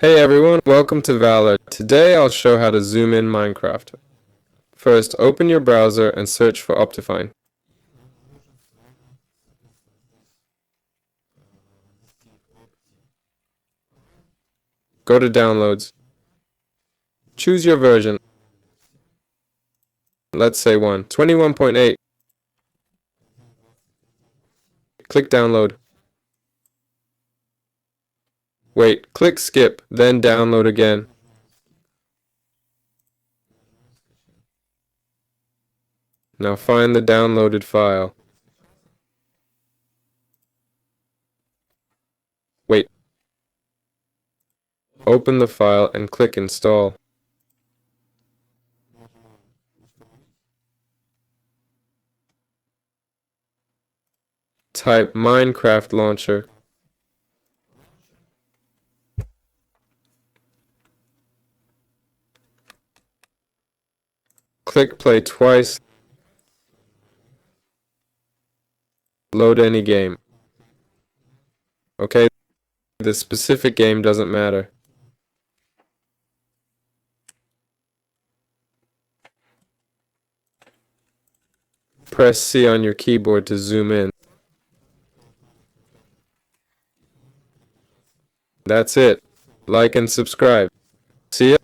Hey everyone, welcome to Valor. Today I'll show how to zoom in Minecraft. First, open your browser and search for Optifine. Go to Downloads. Choose your version. Let's say 21.8. Click Download. Wait, click Skip, then download again. Now find the downloaded file. Wait. Open the file and click Install. Type Minecraft Launcher. Click play twice. Load any game. Okay, the specific game doesn't matter. Press C on your keyboard to zoom in. That's it. Like and subscribe. See ya.